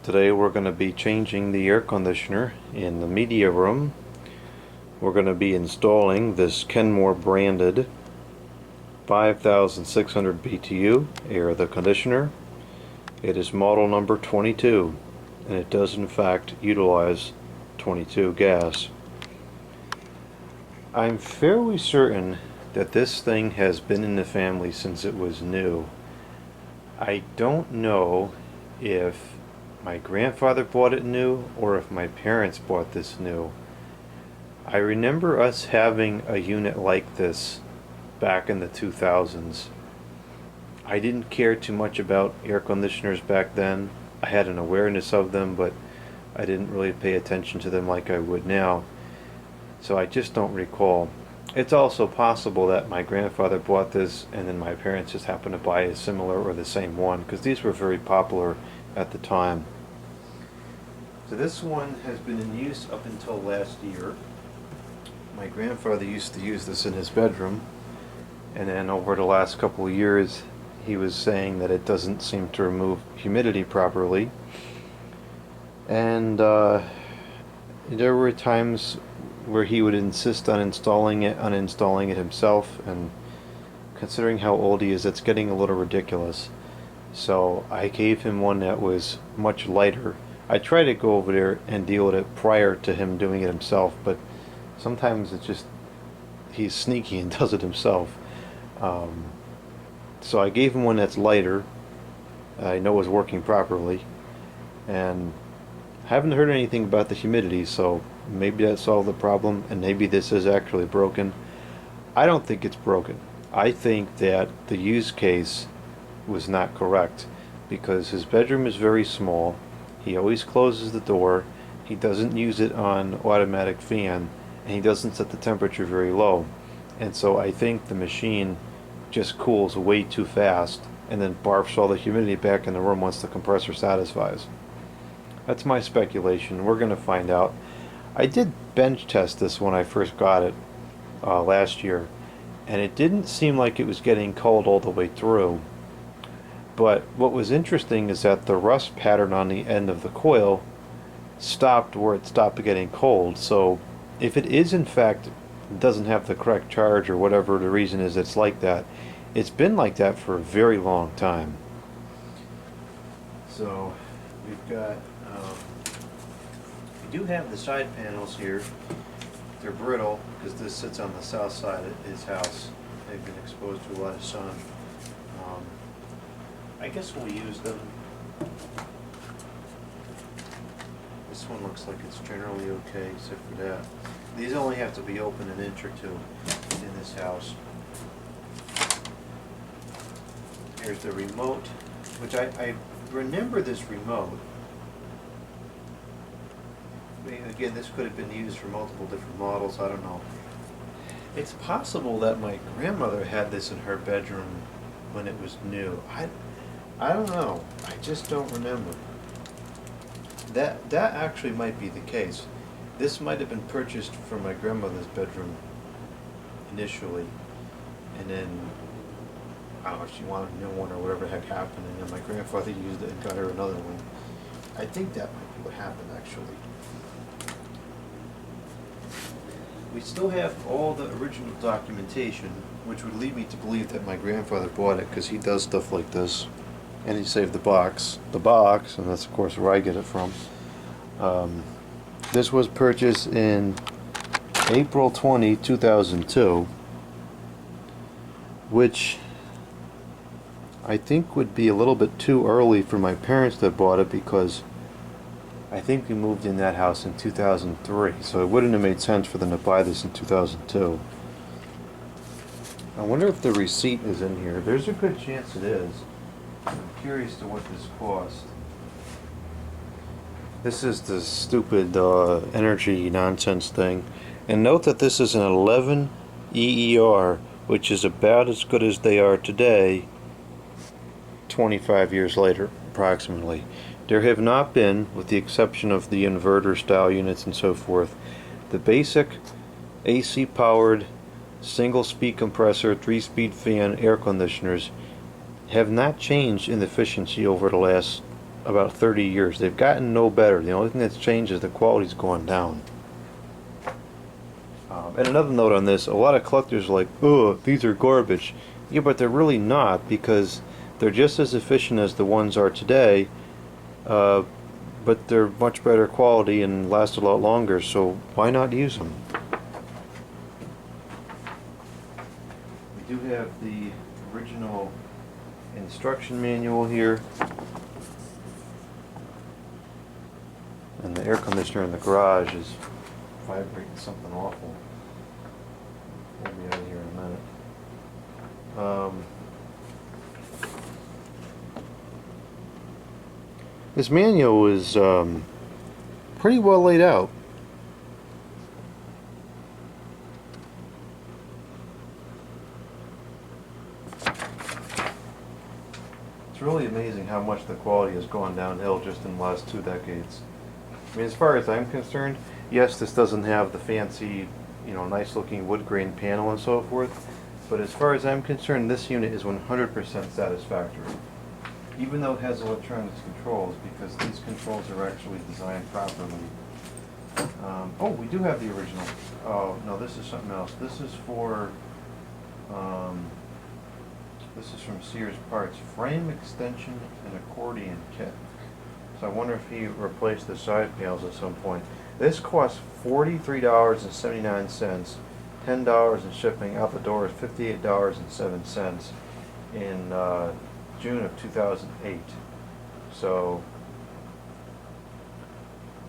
Today we're going to be changing the air conditioner in the media room. We're going to be installing this Kenmore branded 5600 BTU air conditioner. It is model number 22 and it does in fact utilize 22 gas. I'm fairly certain that this thing has been in the family since it was new. I don't know if my grandfather bought it new or if my parents bought this new. I remember us having a unit like this back in the 2000s. I didn't care too much about air conditioners back then. I had an awareness of them, but I didn't really pay attention to them like I would now. So I just don't recall. It's also possible that my grandfather bought this and then my parents just happened to buy a similar or the same one, because these were very popular at the time. So this one has been in use up until last year. My grandfather used to use this in his bedroom, and then over the last couple of years he was saying that it doesn't seem to remove humidity properly, and there were times where he would insist on uninstalling it himself, and considering how old he is, it's getting a little ridiculous. So I gave him one that was much lighter. I try to go over there and deal with it prior to him doing it himself, but sometimes it's just he's sneaky and does it himself. So I gave him one that's lighter. I know it's working properly, and haven't heard anything about the humidity, so maybe that solved the problem, and maybe this is actually broken. I don't think it's broken. I think that the use case was not correct, because his bedroom is very small. He always closes the door. He doesn't use it on automatic fan, and he doesn't set the temperature very low. And so I think the machine just cools way too fast and then barfs all the humidity back in the room once the compressor satisfies. That's my speculation. We're going to find out. I did bench test this when I first got it last year, and it didn't seem like it was getting cold all the way through. But what was interesting is that the rust pattern on the end of the coil stopped where it stopped getting cold. So if it is in fact doesn't have the correct charge, or whatever the reason is it's like that, it's been like that for a very long time. So we've got we do have the side panels here. They're brittle because this sits on the south side of his house. They've been exposed to a lot of sun. I guess we'll use them. This one looks like it's generally okay except for that. These only have to be open an inch or two in this house. Here's the remote, which I remember this remote. I mean, again, this could have been used for multiple different models, I don't know. It's possible that my grandmother had this in her bedroom when it was new. I don't know. I just don't remember. That actually might be the case. This might have been purchased from my grandmother's bedroom initially, and then I don't know if she wanted a new one or whatever the heck happened, and then my grandfather used it and got her another one. I think that might be what happened actually. We still have all the original documentation, which would lead me to believe that my grandfather bought it, because he does stuff like this. And he saved the box, and that's of course where I get it from. This was purchased in April 20, 2002, which I think would be a little bit too early for my parents that bought it, because I think we moved in that house in 2003, so it wouldn't have made sense for them to buy this in 2002. I wonder if the receipt is in here. There's a good chance it is. I'm curious to what this cost. This is the stupid energy nonsense thing. And note that this is an 11 EER, which is about as good as they are today, 25 years later, approximately. There have not been, with the exception of the inverter style units and so forth, the basic AC powered single speed compressor, 3-speed fan air conditioners have not changed in efficiency over the last about 30 years. They've gotten no better. The only thing that's changed is the quality's gone down. And another note on this, a lot of collectors are like, oh, these are garbage. Yeah, but they're really not, because they're just as efficient as the ones are today, but they're much better quality and last a lot longer, so why not use them? We do have the original instruction manual here, and the air conditioner in the garage is vibrating something awful. We'll be out of here in a minute. This manual is pretty well laid out. It's really amazing how much the quality has gone downhill just in the last 2 decades. I mean, as far as I'm concerned, yes, this doesn't have the fancy, nice looking wood grain panel and so forth, but as far as I'm concerned, this unit is 100% satisfactory. Even though it has electronics controls, because these controls are actually designed properly. Oh, we do have the original. Oh, no, this is something else. This is for, this is from Sears Parts. Frame extension and accordion kit. So I wonder if he replaced the side panels at some point. This costs $43.79, $10 in shipping. Out the door is $58.07 in June of 2008. So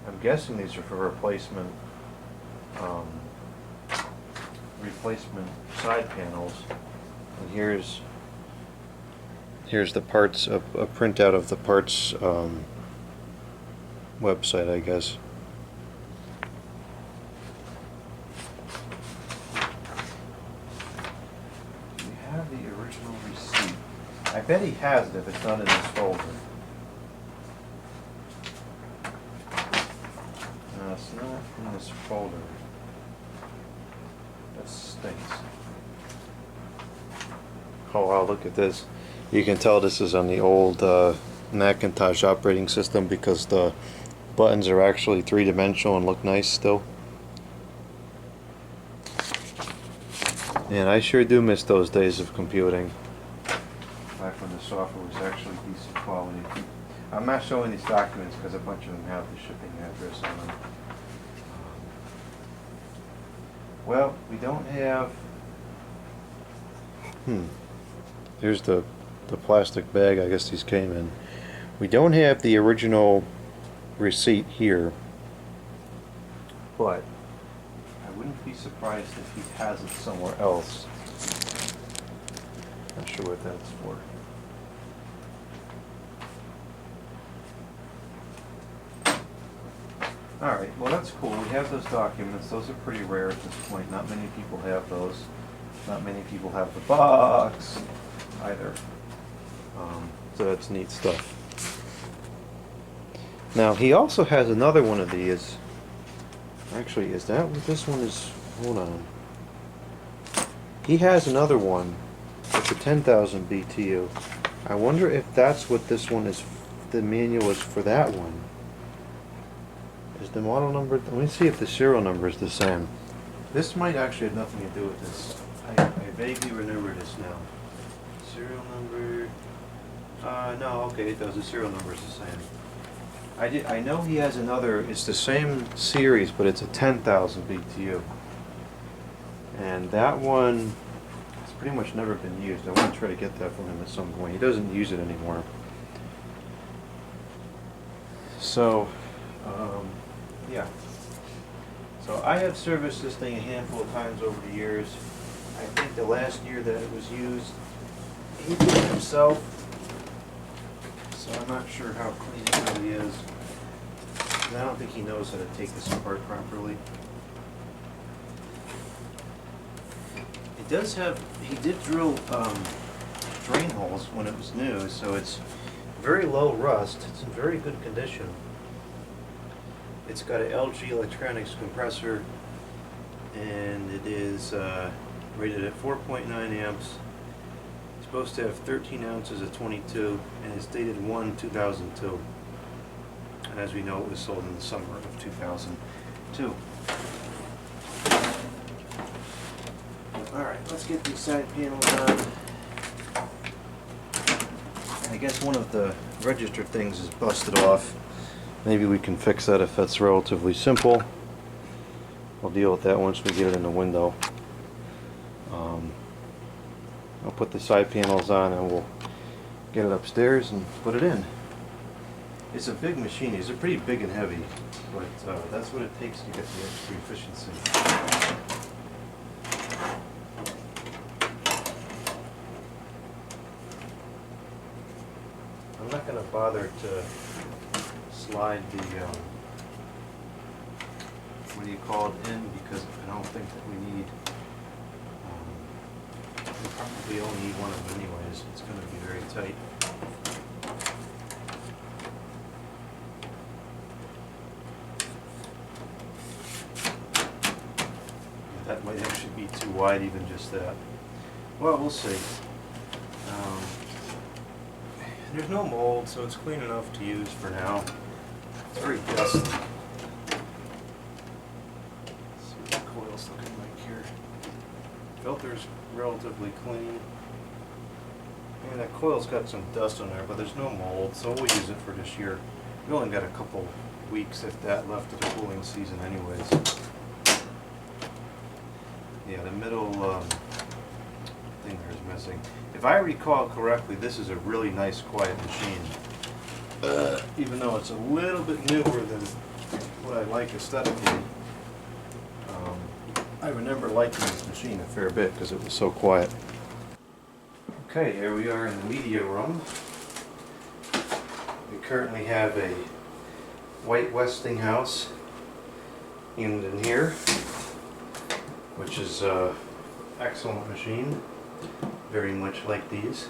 I'm guessing these are for replacement side panels. And here's the parts, a printout of the parts website, I guess. We have the original receipt. I bet he has it if it's not in this folder. No, it's not in this folder. That stinks. Oh wow, look at this. You can tell this is on the old Macintosh operating system because the buttons are actually three-dimensional and look nice still. And I sure do miss those days of computing. Back when the software was actually decent quality. I'm not showing these documents because a bunch of them have the shipping address on them. Well, we don't have... Here's the plastic bag I guess these came in. We don't have the original receipt here, but I wouldn't be surprised if he has it somewhere else. Not sure what that's for. Alright, well that's cool. We have those documents. Those are pretty rare at this point. Not many people have those. Not many people have the box either. So that's neat stuff. Now he also has another one of these. Actually, is that what this one is? Hold on. He has another one with the 10,000 BTU. I wonder if that's what this one is. The manual is for that one. Is the model number? Let me see if the serial number is the same. This might actually have nothing to do with this. I vaguely remember this now. Serial number. No, okay, it does. The serial number is the same. I know he has another. It's the same series, but it's a 10,000 BTU. And that one has pretty much never been used. I want to try to get that from him at some point. He doesn't use it anymore. So, yeah. So I have serviced this thing a handful of times over the years. I think the last year that it was used, he did it himself. So I'm not sure how clean it really is. And I don't think he knows how to take this apart properly. It does have, he did drill drain holes when it was new, so it's very low rust. It's in very good condition. It's got an LG electronics compressor, and it is rated at 4.9 amps. It's supposed to have 13 ounces of 22, and it's dated 1/2002. As we know, it was sold in the summer of 2002. Alright, let's get these side panels on. I guess one of the register things is busted off. Maybe we can fix that if that's relatively simple. We'll deal with that once we get it in the window. I'll put the side panels on and we'll get it upstairs and put it in. It's a big machine. These are pretty big and heavy, but that's what it takes to get the extra efficiency. I'm not going to bother to slide the what do you call it in, because I don't think that we need we probably only need one of them anyways. It's going to be very tight. That might actually be too wide, even just that. Well, we'll see. There's no mold, so it's clean enough to use for now. It's very dusty. Let's see what the coil's looking like here. Filter's relatively clean. And that coil's got some dust on there, but there's no mold, so we'll use it for this year. We only got a couple weeks, if that, left of the cooling season anyways. Yeah, the middle thing there is missing. If I recall correctly, this is a really nice, quiet machine. Even though it's a little bit newer than what I like aesthetically. I remember liking this machine a fair bit because it was so quiet. Okay, here we are in the media room. We currently have a white Westinghouse unit in here, which is an excellent machine, very much like these.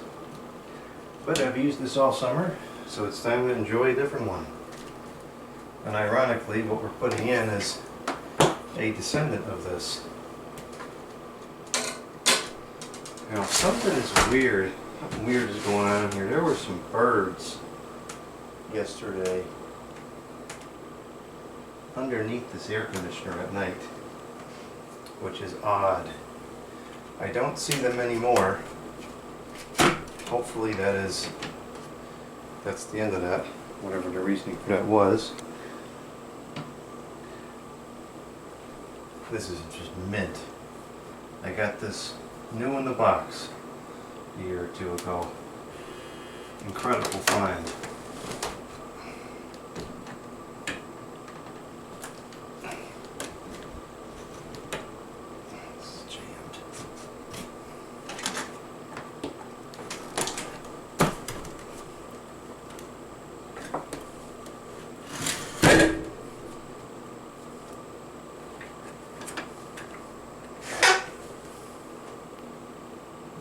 But I've used this all summer, so it's time to enjoy a different one. And ironically, what we're putting in is a descendant of this. Now, something is weird. Something weird is going on here. There were some birds yesterday underneath this air conditioner at night, which is odd. I don't see them anymore. Hopefully that's the end of that, whatever the reasoning for that was. This is just mint. I got this new in the box a year or two ago. Incredible find.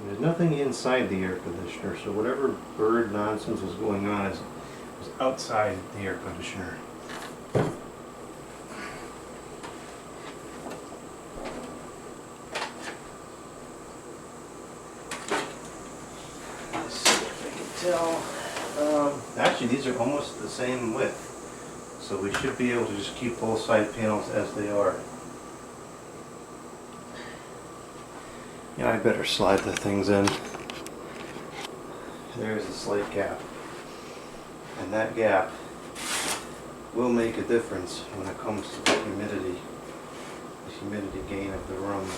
There's nothing inside the air conditioner, so whatever bird nonsense was going on was outside the air conditioner. Let's see if I can tell. Actually, these are almost the same width, so we should be able to just keep both side panels as they are. Yeah, I better slide the things in. There's a slight gap. And that gap will make a difference when it comes to the humidity gain of the room.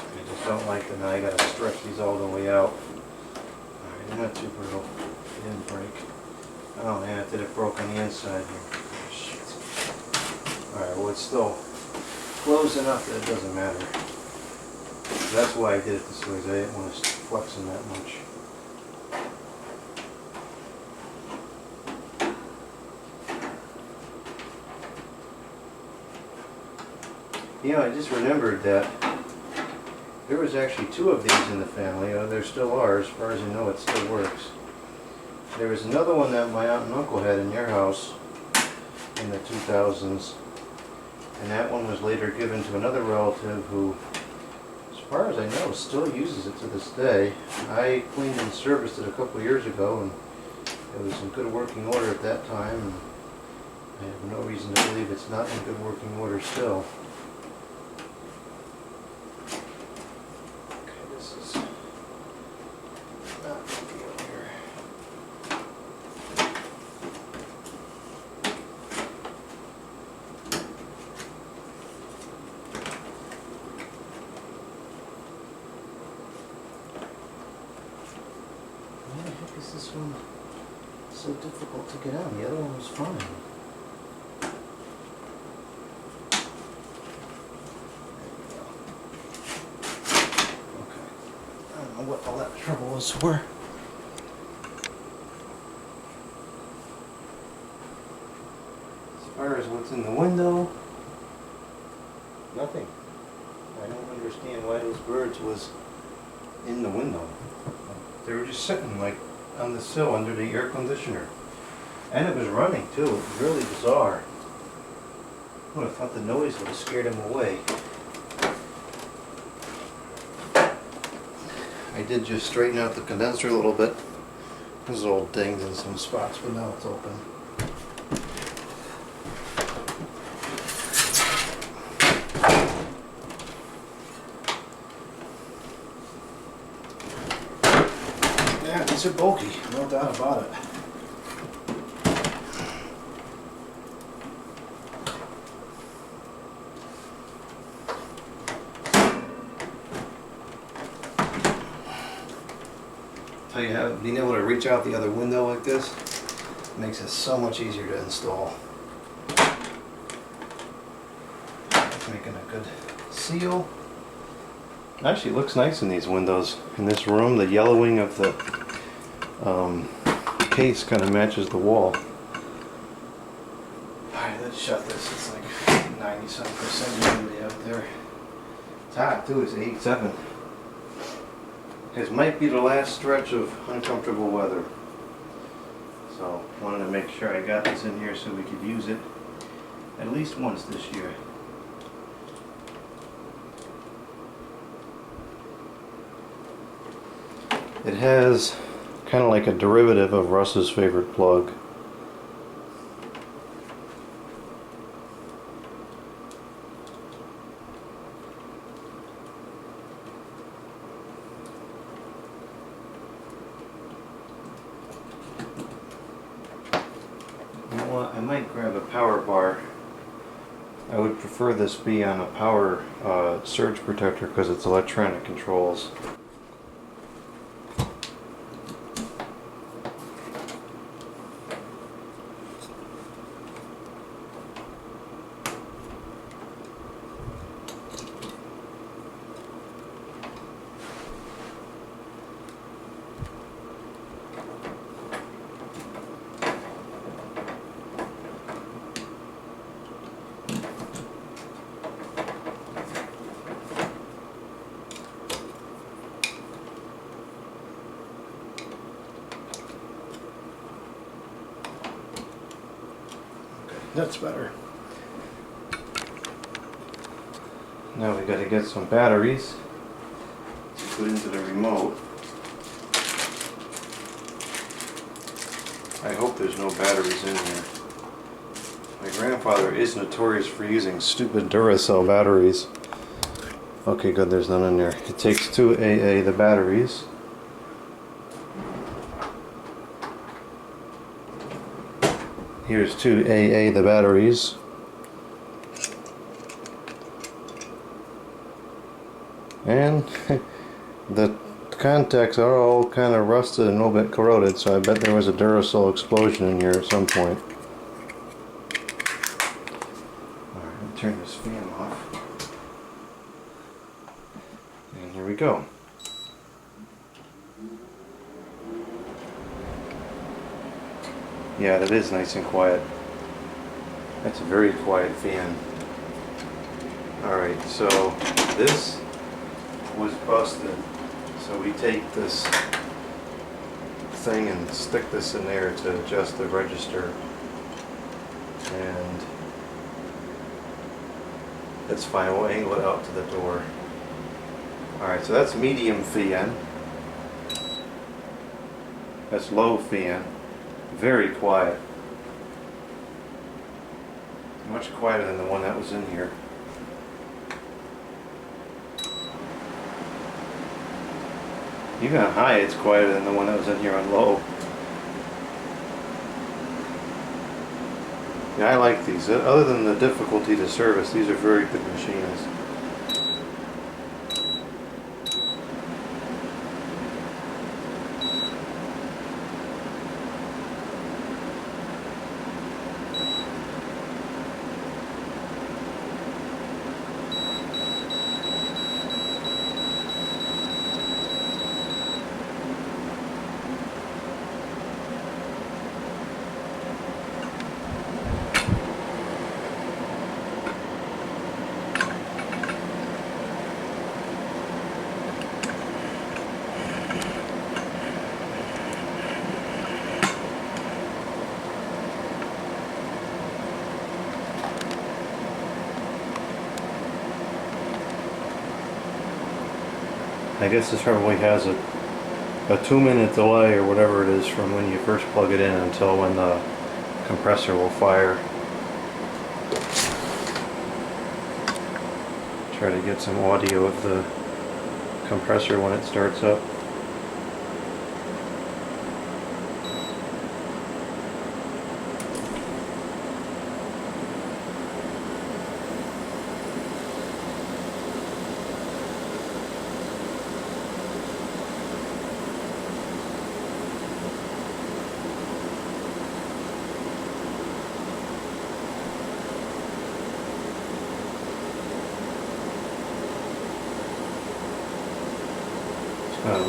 I just don't like them. Now I gotta stretch these all the way out. Alright, they're not too brittle. They didn't break. Oh man, it did it broke on the inside here. Alright, well it's still close enough that it doesn't matter. That's why I did it this way, because I didn't want to flex them that much. You know, I just remembered that there was actually 2 of these in the family. There still are, as far as I know it still works. There was another one that my aunt and uncle had in your house in the 2000s. And that one was later given to another relative who, as far as I know, still uses it to this day. I cleaned and serviced it a couple years ago, and it was in good working order at that time, and I have no reason to believe it's not in good working order still. Okay, this is not ideal here. Why the heck is this one so difficult to get out? The other one was fine. What all that trouble was for. As far as what's in the window, nothing. I don't understand why those birds was in the window. They were just sitting like on the sill under the air conditioner. And it was running too. It was really bizarre. I would have thought the noise would have scared them away. I did just straighten out the condenser a little bit. There's old dings in some spots, but now it's open. Yeah, these are bulky, no doubt about it. Tell you how, being able to reach out the other window like this makes it so much easier to install. It's making a good seal. Actually, it looks nice in these windows. In this room, the yellowing of the case kind of matches the wall. Alright, let's shut this. It's like 97% humidity out there. It's hot too, it's 87. This might be the last stretch of uncomfortable weather. So, wanted to make sure I got this in here so we could use it at least once this year. It has kind of like a derivative of Russ's favorite plug. I might grab a power bar. I would prefer this be on a power surge protector because it's electronic controls. That's better. Now we got to get some batteries to put into the remote. I hope there's no batteries in here. My grandfather is notorious for using stupid Duracell batteries. Okay, good, there's none in there. It takes 2 AA the batteries. Here's 2 AA the batteries. And the contacts are all kind of rusted and a little bit corroded, so I bet there was a Duracell explosion in here at some point. Alright, let me turn this fan off. And here we go. Yeah, that is nice and quiet. That's a very quiet fan. Alright, so this was busted. So we take this thing and stick this in there to adjust the register. And that's fine, we'll angle it out to the door. Alright, so that's medium fan. That's low fan. Very quiet. Much quieter than the one that was in here. Even on high, it's quieter than the one that was in here on low. Yeah, I like these. Other than the difficulty to service, these are very good machines. I guess this probably has a 2-minute delay or whatever it is from when you first plug it in until when the compressor will fire. Try to get some audio of the compressor when it starts up.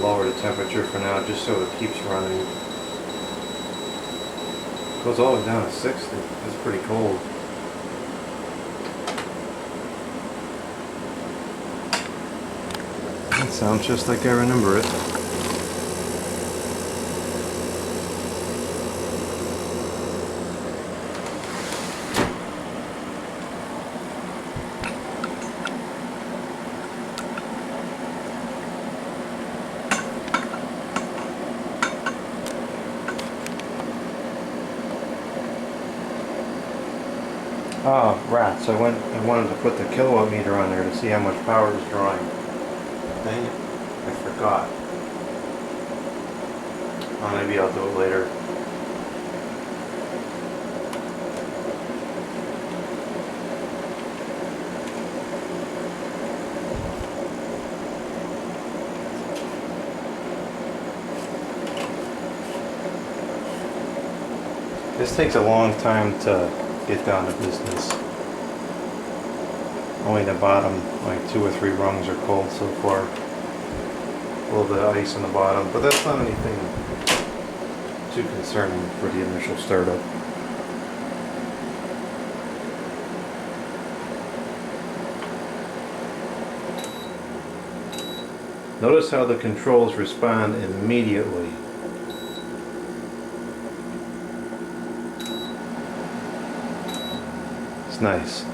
Lower the temperature for now just so it keeps running. Goes all the way down to 60. That's pretty cold. That sounds just like I remember it. Ah, rats. I wanted to put the kilowatt meter on there to see how much power it's drawing. Dang it. I forgot. Oh, maybe I'll do it later. This takes a long time to get down to business. Only the bottom, like 2 or 3 rungs are cold so far. A little bit of ice on the bottom, but that's not anything too concerning for the initial startup. Notice how the controls respond immediately. It's nice.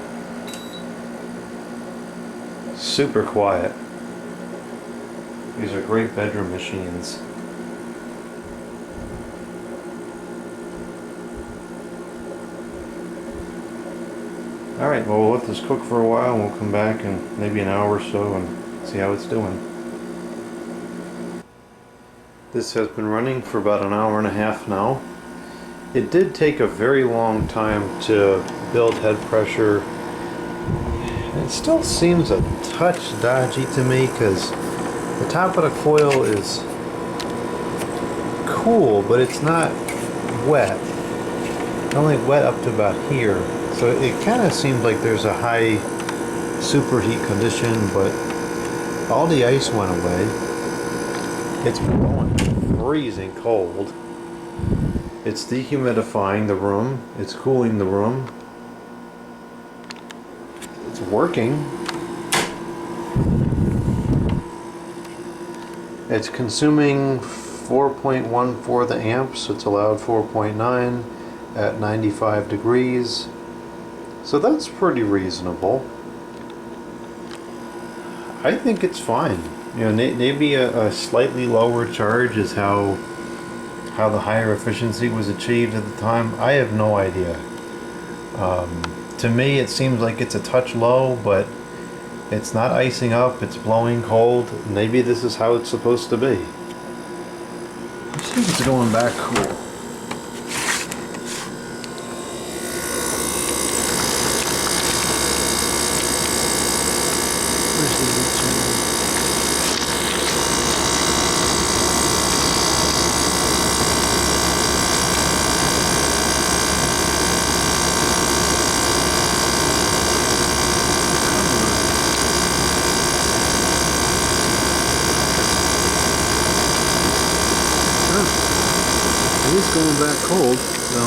Super quiet. These are great bedroom machines. Alright, well, we'll let this cook for a while and we'll come back in maybe an hour or so and see how it's doing. This has been running for about an hour and a half now. It did take a very long time to build head pressure. It still seems a touch dodgy to me because the top of the coil is cool, but it's not wet. It's only wet up to about here. So it kind of seems like there's a high superheat condition, but all the ice went away. It's been going freezing cold. It's dehumidifying the room. It's cooling the room. It's working. It's consuming 4.14 the amps. It's allowed 4.9 at 95 degrees. So that's pretty reasonable. I think it's fine. You know, maybe a slightly lower charge is how the higher efficiency was achieved at the time. I have no idea. To me, it seems like it's a touch low, but it's not icing up, it's blowing cold. Maybe this is how it's supposed to be. Let's see if it's going back cool. Where's the heat channel? It is going back cold, so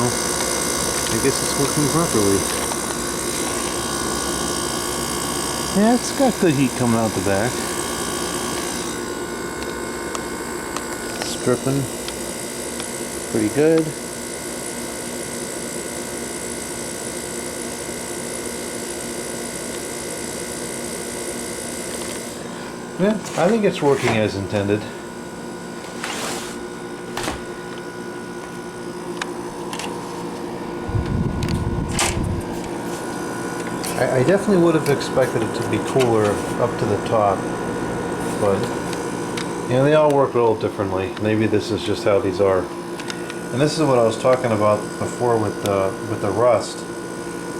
I guess it's working properly. Yeah, it's got the heat coming out the back. It's dripping pretty good. Yeah, I think it's working as intended. I definitely would have expected it to be cooler up to the top, but you know, they all work a little differently. Maybe this is just how these are. And this is what I was talking about before with the rust.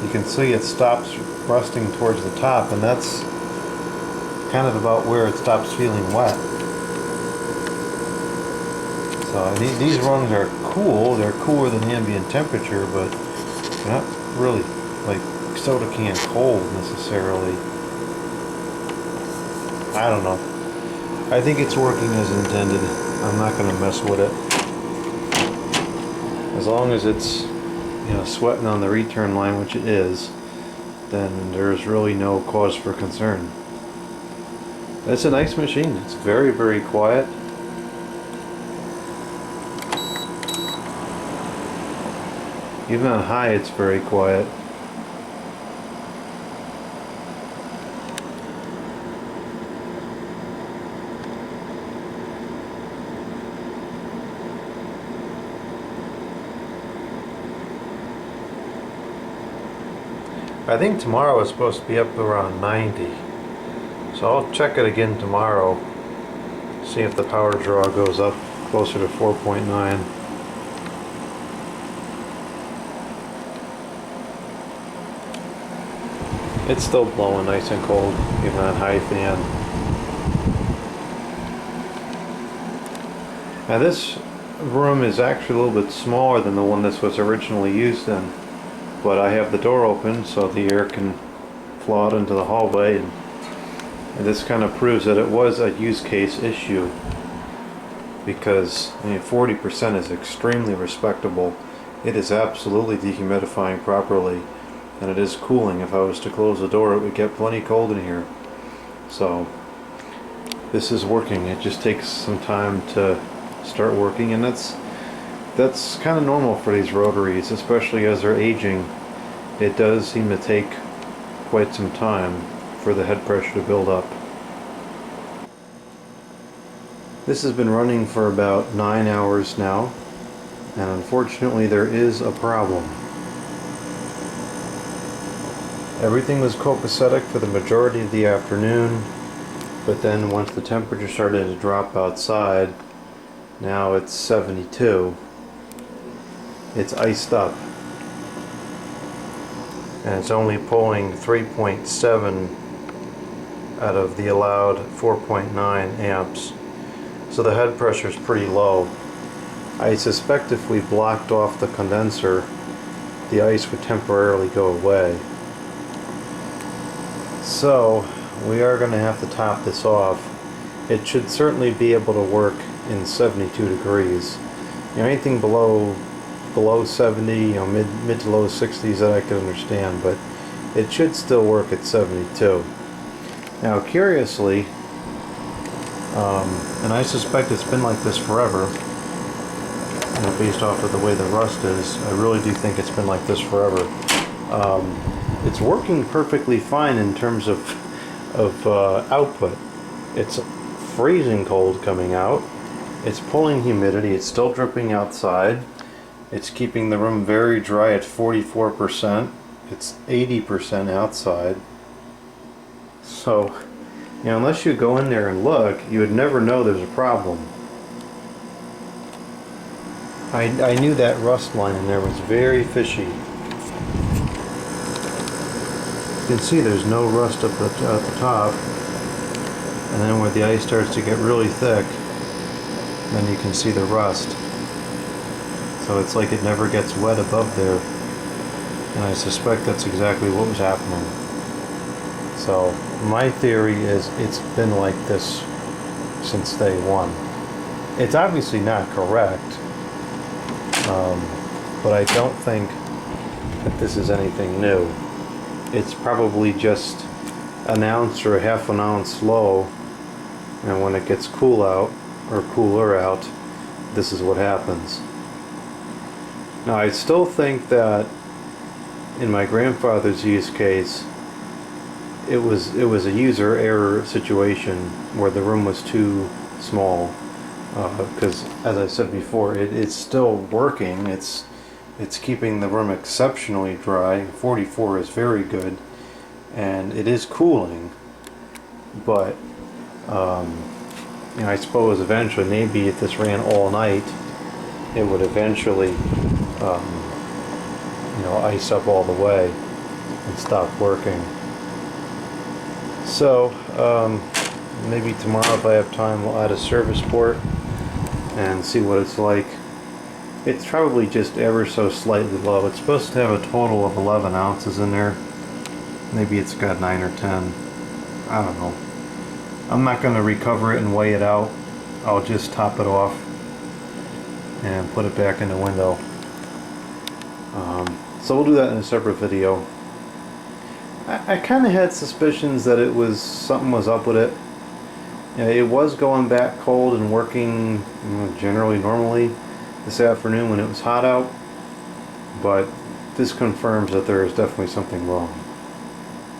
You can see it stops rusting towards the top, and that's kind of about where it stops feeling wet. So these rungs are cool. They're cooler than ambient temperature, but they're not really like soda can cold necessarily. I don't know. I think it's working as intended. I'm not going to mess with it. As long as it's, you know, sweating on the return line, which it is, then there's really no cause for concern. It's a nice machine. It's very, very quiet. Even on high, it's very quiet. I think tomorrow is supposed to be up around 90. So I'll check it again tomorrow. See if the power draw goes up closer to 4.9. It's still blowing nice and cold, even on high fan. Now this room is actually a little bit smaller than the one this was originally used in. But I have the door open so the air can flow out into the hallway, and this kind of proves that it was a use case issue, because I mean 40% is extremely respectable. It is absolutely dehumidifying properly, and it is cooling. If I was to close the door, it would get plenty cold in here. So this is working. It just takes some time to start working, and that's kind of normal for these rotaries, especially as they're aging. It does seem to take quite some time for the head pressure to build up. This has been running for about 9 hours now, and unfortunately there is a problem. Everything was copacetic for the majority of the afternoon, but then once the temperature started to drop outside, now it's 72. It's iced up, and it's only pulling 3.7 out of the allowed 4.9 amps, so the head pressure is pretty low. I suspect if we blocked off the condenser, the ice would temporarily go away. So we are going to have to top this off. It should certainly be able to work in 72 degrees. You know, anything below 70, you know, mid to low 60s, that I can understand, but it should still work at 72. Now, curiously, and I suspect it's been like this forever, you know, based off of the way the rust is, I really do think it's been like this forever. It's working perfectly fine in terms of output. It's freezing cold coming out. It's pulling humidity. It's still dripping outside. It's keeping the room very dry at 44%. It's 80% outside. So, you know, unless you go in there and look, you would never know there's a problem. I knew that rust line in there was very fishy. You can see there's no rust up at the top. And then where the ice starts to get really thick, then you can see the rust. So it's like it never gets wet above there. And I suspect that's exactly what was happening. So my theory is it's been like this since day one. It's obviously not correct, but I don't think that this is anything new. It's probably just an ounce or a half an ounce low, and when it gets cool out or cooler out, this is what happens. Now I still think that in my grandfather's use case, it was a user error situation where the room was too small, because as I said before, it's still working. It's keeping the room exceptionally dry. 44 is very good, and it is cooling. But you know, I suppose eventually, maybe if this ran all night, it would eventually you know, ice up all the way and stop working. So maybe tomorrow, if I have time, we'll add a service port and see what it's like. It's probably just ever so slightly low. It's supposed to have a total of 11 ounces in there. Maybe it's got 9 or 10. I don't know. I'm not going to recover it and weigh it out. I'll just top it off and put it back in the window. So we'll do that in a separate video. I kind of had suspicions that something was up with it. You know, it was going back cold and working, you know, generally normally this afternoon when it was hot out, but this confirms that there is definitely something wrong.